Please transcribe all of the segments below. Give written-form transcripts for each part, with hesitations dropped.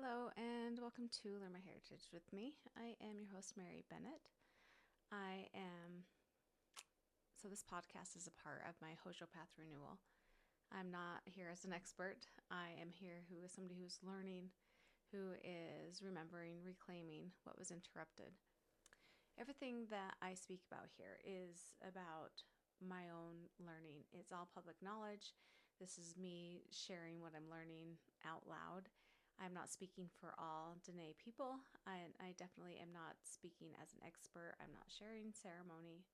Hello, and welcome to Learn My Heritage with me. I am your host, Mary Bennett. This podcast is a part of my Hojo Path Renewal. I'm not here as an expert. I am here who is somebody who's learning, who is remembering, reclaiming what was interrupted. Everything that I speak about here is about my own learning. It's all public knowledge. This is me sharing what I'm learning out loud. I'm not speaking for all Dene people. I definitely am not speaking as an expert. I'm not sharing ceremony.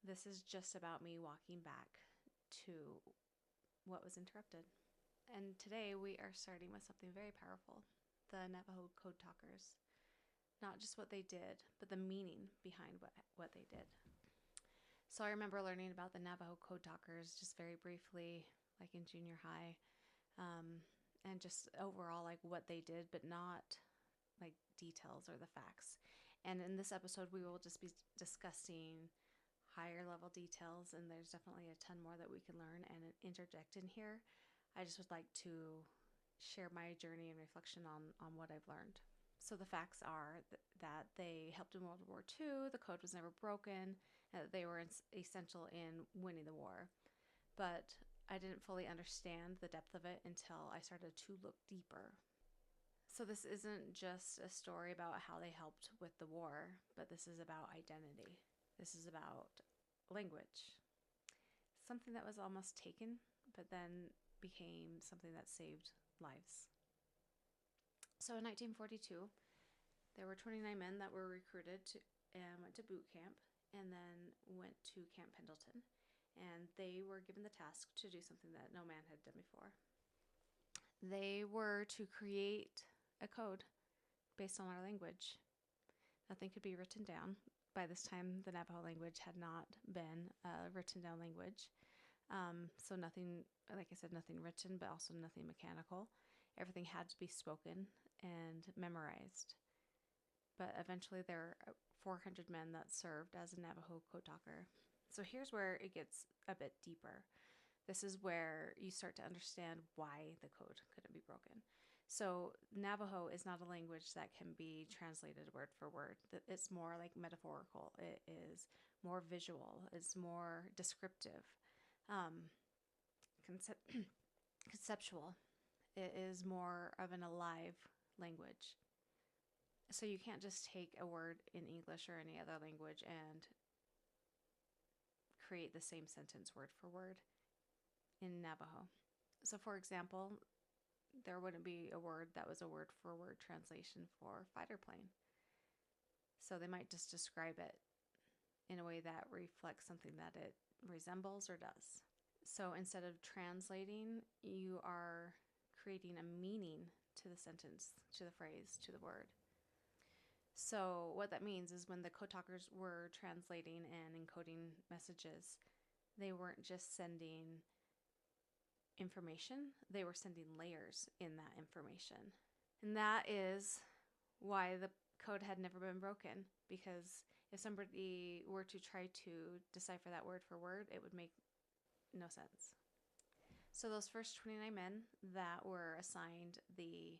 This is just about me walking back to what was interrupted. And today we are starting with something very powerful, the Navajo Code Talkers. Not just what they did, but the meaning behind what they did. So I remember learning about the Navajo Code Talkers just very briefly, like in junior high. And just overall like what they did, but not like details or the facts. And in this episode, we will just be discussing higher level details, and there's definitely a ton more that we can learn and interject in here. I just would like to share my journey and reflection on what I've learned. So the facts are that they helped in World War II, the code was never broken, and that they were essential in winning the war. But I didn't fully understand the depth of it until I started to look deeper. So this isn't just a story about how they helped with the war, but this is about identity. This is about language. Something that was almost taken, but then became something that saved lives. So in 1942, there were 29 men that were recruited and went to boot camp and then went to Camp Pendleton. And they were given the task to do something that no man had done before. They were to create a code based on our language. Nothing could be written down. By this time, the Navajo language had not been a written down language. So nothing, like I said, nothing written, but also nothing mechanical. Everything had to be spoken and memorized. But eventually there were 400 men that served as a Navajo Code Talker. So here's where it gets a bit deeper. This is where you start to understand why the code couldn't be broken. So Navajo is not a language that can be translated word for word. It's more like metaphorical. It is more visual. It's more descriptive, conceptual. It is more of an alive language. So you can't just take a word in English or any other language and create the same sentence word for word in Navajo. So for example, there wouldn't be a word that was a word for word translation for fighter plane. So they might just describe it in a way that reflects something that it resembles or does. So instead of translating, you are creating a meaning to the sentence, to the phrase, to the word. So what that means is when the code talkers were translating and encoding messages, they weren't just sending information, they were sending layers in that information. And that is why the code had never been broken, because if somebody were to try to decipher that word for word, it would make no sense. So those first 29 men that were assigned the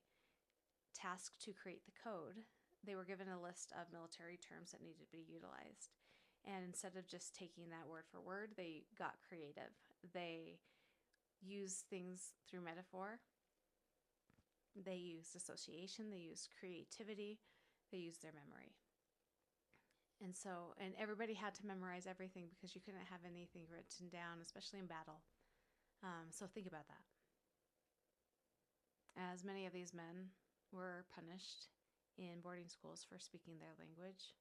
task to create the code, they were given a list of military terms that needed to be utilized. And instead of just taking that word for word, they got creative. They used things through metaphor. They used association. They used creativity. They used their memory. And everybody had to memorize everything because you couldn't have anything written down, especially in battle. So think about that. As many of these men were punished in boarding schools for speaking their language,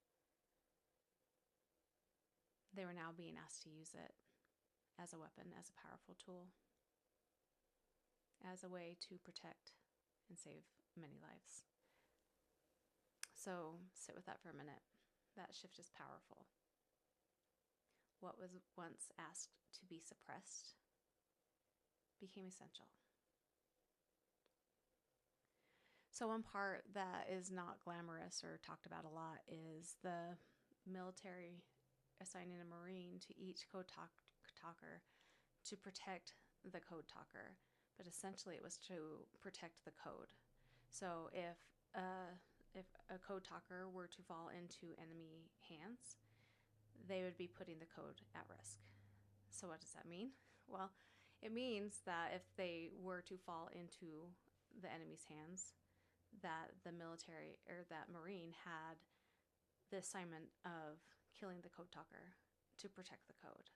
they were now being asked to use it as a weapon, as a powerful tool, as a way to protect and save many lives. So sit with that for a minute. That shift is powerful. What was once asked to be suppressed became essential. So one part that is not glamorous or talked about a lot is the military assigning a Marine to each code talker to protect the code talker. But essentially it was to protect the code. So if a code talker were to fall into enemy hands, they would be putting the code at risk. So what does that mean? Well, it means that if they were to fall into the enemy's hands, that the military or that Marine had the assignment of killing the code talker to protect the code.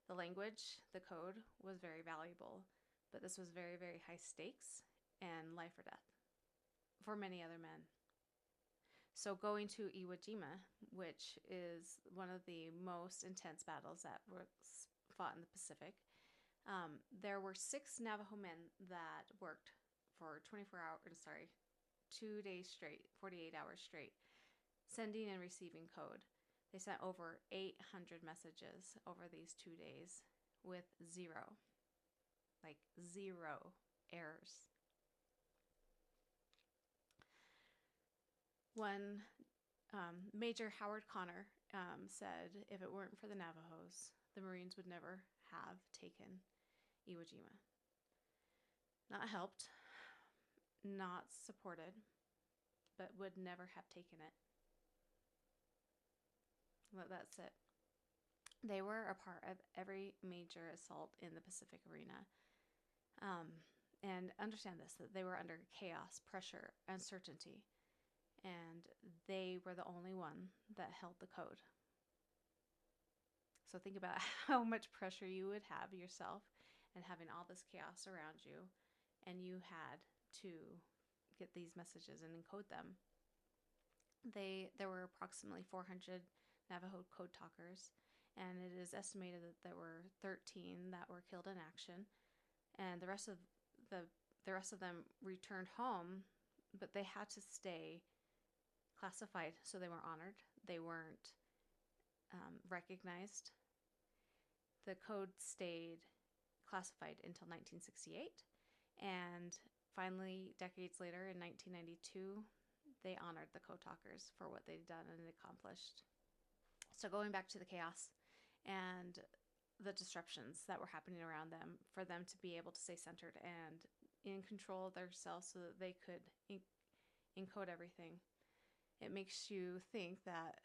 The language, the code, was very valuable, but this was very, very high stakes and life or death for many other men. So going to Iwo Jima, which is one of the most intense battles that was fought in the Pacific, there were 6 Navajo men that worked for 2 days straight, 48 hours straight, sending and receiving code. They sent over 800 messages over these 2 days with zero errors. One Major Howard Connor said if it weren't for the Navajos, the Marines would never have taken Iwo Jima. Not helped, not supported, but would never have taken it. That's it. They were a part of every major assault in the Pacific arena. And understand this, that they were under chaos, pressure, uncertainty, and they were the only one that held the code. So think about how much pressure you would have yourself and having all this chaos around you, and you had to get these messages and encode them. There were approximately 400 Navajo Code Talkers, and it is estimated that there were 13 that were killed in action, and the rest of them returned home, but they had to stay classified, so they weren't honored. They weren't recognized. The code stayed classified until 1968, and finally, decades later, in 1992, they honored the Code Talkers for what they'd done and accomplished. So going back to the chaos and the disruptions that were happening around them, for them to be able to stay centered and in control of themselves so that they could encode everything, it makes you think that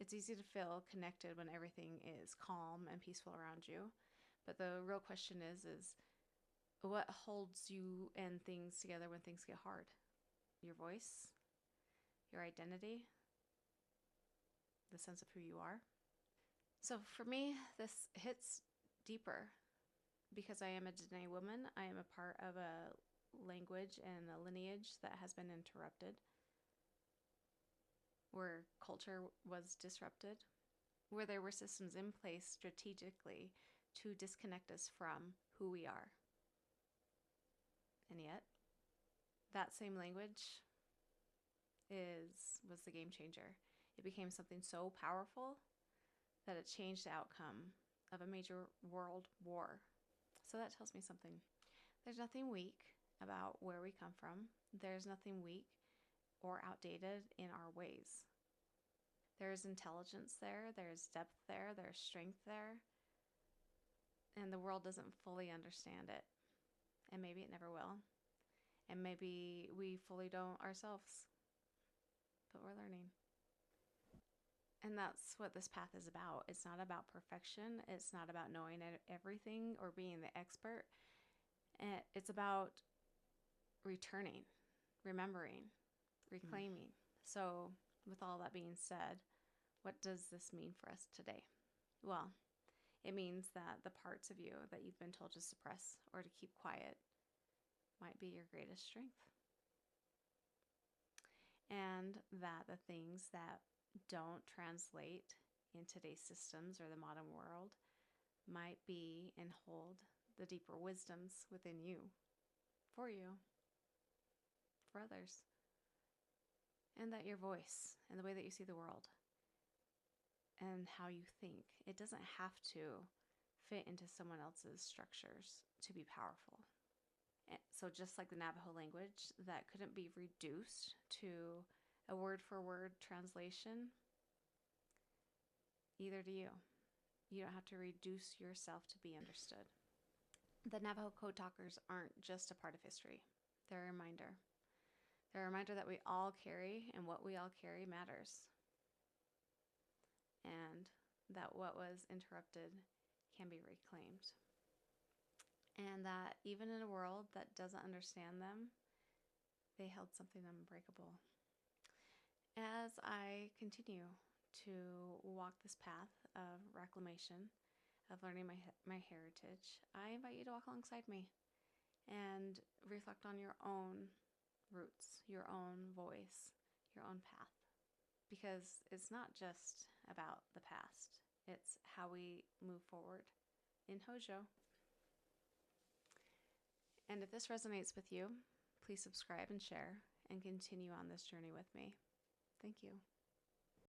it's easy to feel connected when everything is calm and peaceful around you. But the real question is what holds you and things together when things get hard? Your voice, your identity, the sense of who you are. So for me, this hits deeper because I am a Dene woman. I am a part of a language and a lineage that has been interrupted, where culture was disrupted, where there were systems in place strategically to disconnect us from who we are. And yet, that same language was the game changer. It became something so powerful that it changed the outcome of a major world war. So that tells me something. There's nothing weak about where we come from. There's nothing weak or outdated in our ways. There's intelligence there, there's depth there, there's strength there, and the world doesn't fully understand it. And maybe it never will. And maybe we fully don't ourselves. But we're learning. And that's what this path is about. It's not about perfection. It's not about knowing everything or being the expert. It's about returning, remembering, reclaiming. So with all that being said, what does this mean for us today? Well, it means that the parts of you that you've been told to suppress or to keep quiet might be your greatest strength. And that the things that don't translate in today's systems or the modern world might be and hold the deeper wisdoms within you, for others. And that your voice and the way that you see the world and how you think, it doesn't have to fit into someone else's structures to be powerful. So just like the Navajo language, that couldn't be reduced to a word-for-word translation, either do you. You don't have to reduce yourself to be understood. The Navajo Code Talkers aren't just a part of history. They're a reminder. A reminder that we all carry and what we all carry matters. And that what was interrupted can be reclaimed. And that even in a world that doesn't understand them, they held something unbreakable. As I continue to walk this path of reclamation, of learning my heritage, I invite you to walk alongside me and reflect on your own roots, your own voice, your own path. Because it's not just about the past, it's how we move forward in Hojo. And if this resonates with you, please subscribe and share and continue on this journey with me. Thank you.